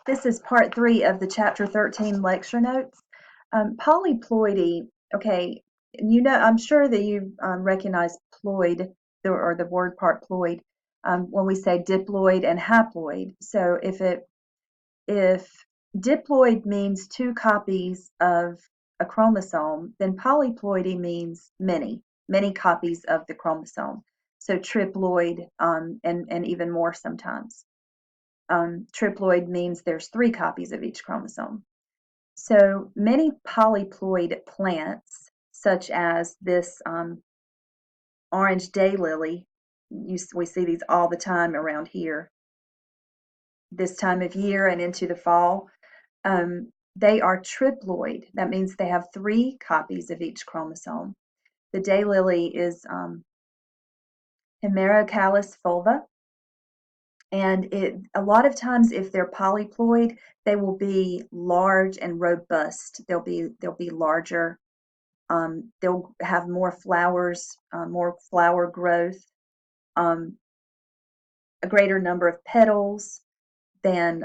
This is part 3 of the Chapter 13 lecture notes. Polyploidy, okay, I'm sure that you recognize ploid, or the word part ploid, when we say diploid and haploid. So if diploid means 2 copies of a chromosome, then polyploidy means many copies of the chromosome. So triploid, and even more sometimes. Triploid means there's 3 copies of each chromosome. So many polyploid plants, such as this orange daylily, we see these all the time around here, this time of year and into the fall, they are triploid. That means they have 3 copies of each chromosome. The daylily is Hemerocallis fulva, and a lot of times if they're polyploid, they will be large and robust. They'll be larger. They'll have more flowers, more flower growth, um, a greater number of petals than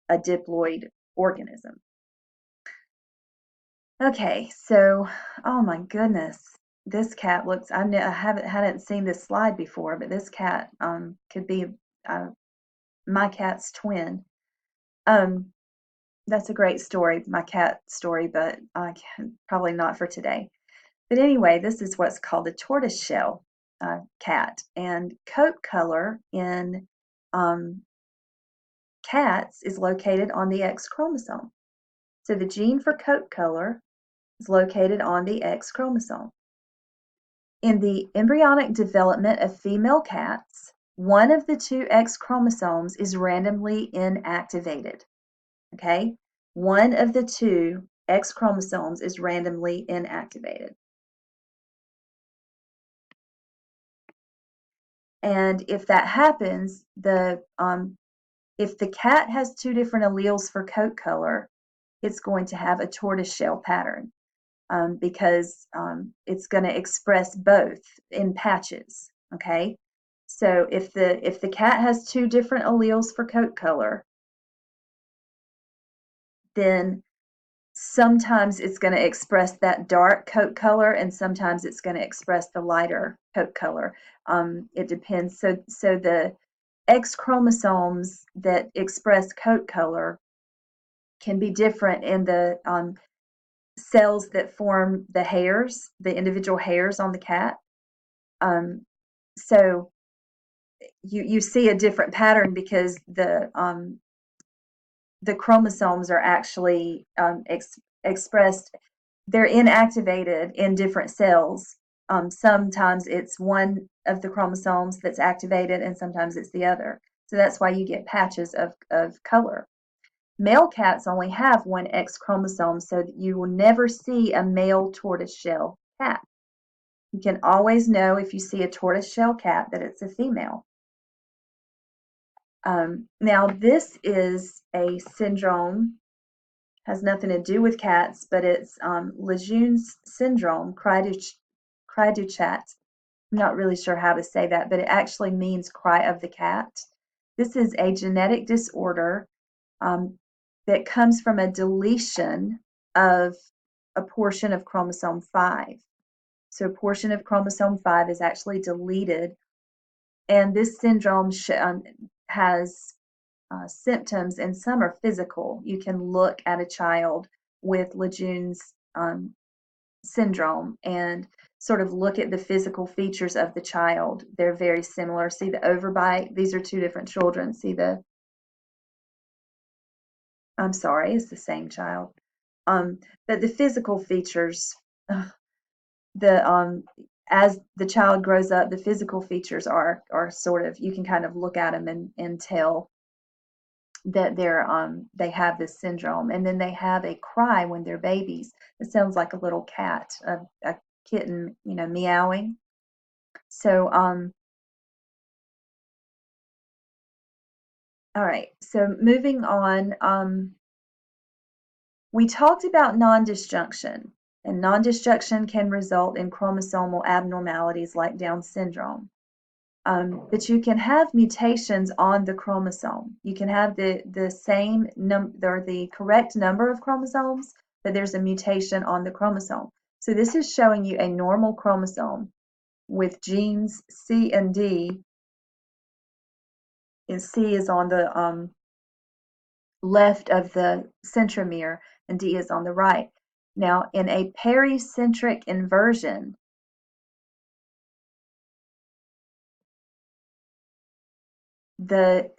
a diploid organism. Okay, so oh my goodness, this cat looks. I hadn't seen this slide before, but this cat could be uh, my cat's twin. Um, that's a great story, my cat story, but probably not for today. But anyway, this is what's called a tortoiseshell cat, and coat color in cats is located on the X chromosome. So the gene for coat color is located on the X chromosome. In the embryonic development of female cats, one of the 2 X chromosomes is randomly inactivated. Okay? One of the 2 X chromosomes is randomly inactivated. And if that happens, if the cat has 2 different alleles for coat color, it's going to have a tortoiseshell pattern, because it's going to express both in patches. Okay, so if the cat has 2 different alleles for coat color, then sometimes it's going to express that dark coat color, and sometimes it's going to express the lighter coat color. It depends. So the X chromosomes that express coat color can be different in the cells that form the hairs, the individual hairs on the cat. So you see a different pattern because the chromosomes are actually expressed. They're inactivated in different cells. Sometimes it's one of the chromosomes that's activated, and sometimes it's the other. So that's why you get patches of color. Male cats only have 1 X chromosome, so you will never see a male tortoiseshell cat. You can always know if you see a tortoiseshell cat that it's a female. Now, this is a syndrome, has nothing to do with cats, but it's Lejeune's syndrome, Cry-du-chat. I'm not really sure how to say that, but it actually means cry of the cat. This is a genetic disorder that comes from a deletion of a portion of chromosome 5. So a portion of chromosome 5 is actually deleted, and this syndrome has symptoms, and some are physical. You can look at a child with Lejeune's syndrome and sort of look at the physical features of the child. They're very similar. See the overbite? These are 2 different children. I'm sorry, it's the same child. But the physical features, the as the child grows up, the physical features are sort of, you can kind of look at them and tell that they have this syndrome. And then they have a cry when they're babies. It sounds like a little cat, a kitten, meowing. So all right, so moving on, we talked about non-disjunction, and non-disjunction can result in chromosomal abnormalities like Down syndrome. But you can have mutations on the chromosome. You can have the same or the correct number of chromosomes, but there's a mutation on the chromosome. So this is showing you a normal chromosome with genes C and D, and C is on the left of the centromere and D is on the right. Now, in a pericentric inversion, the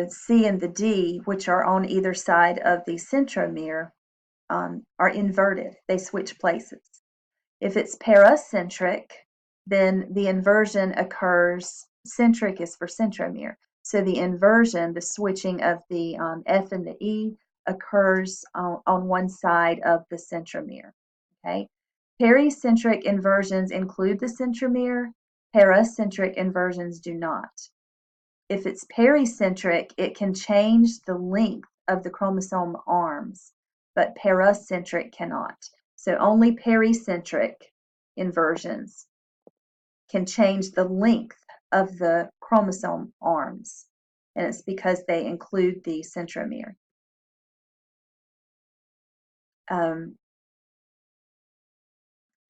C and the D, which are on either side of the centromere, are inverted. They switch places. If it's paracentric, then the inversion occurs. Centric is for centromere. So the inversion, the switching of the F and the E, occurs on one side of the centromere. Okay. Pericentric inversions include the centromere. Paracentric inversions do not. If it's pericentric, it can change the length of the chromosome arms, but paracentric cannot. So only pericentric inversions can change the length of the chromosome arms, and it's because they include the centromere.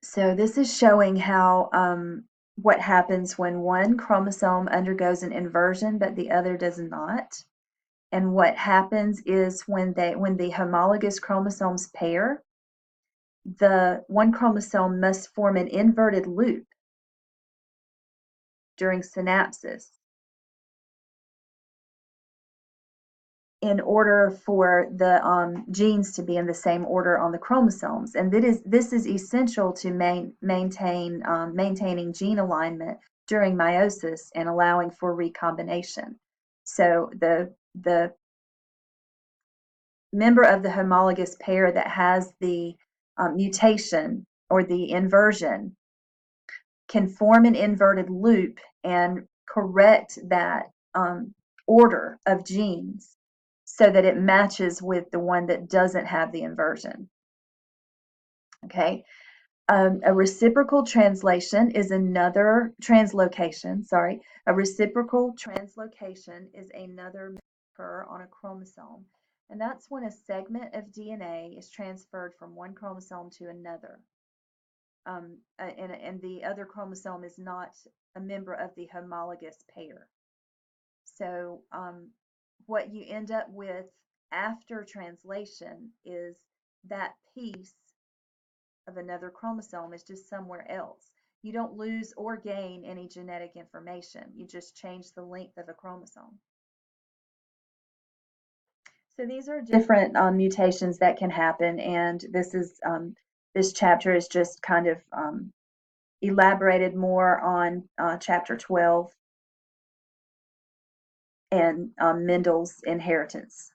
So this is showing how what happens when one chromosome undergoes an inversion but the other does not. And what happens is when the homologous chromosomes pair, the one chromosome must form an inverted loop during synapsis in order for the genes to be in the same order on the chromosomes. And this is essential to maintaining gene alignment during meiosis and allowing for recombination. So the member of the homologous pair that has the mutation or the inversion can form an inverted loop and correct that order of genes so that it matches with the one that doesn't have the inversion. Okay. A reciprocal translation is another translocation. Sorry, a reciprocal translocation is another occur on a chromosome, and that's when a segment of DNA is transferred from one chromosome to another, and the other chromosome is not a member of the homologous pair. So what you end up with after translation is that piece of another chromosome is just somewhere else. You don't lose or gain any genetic information. You just change the length of a chromosome. So these are different mutations that can happen, and this chapter is just kind of elaborated more on chapter 12 and Mendel's inheritance.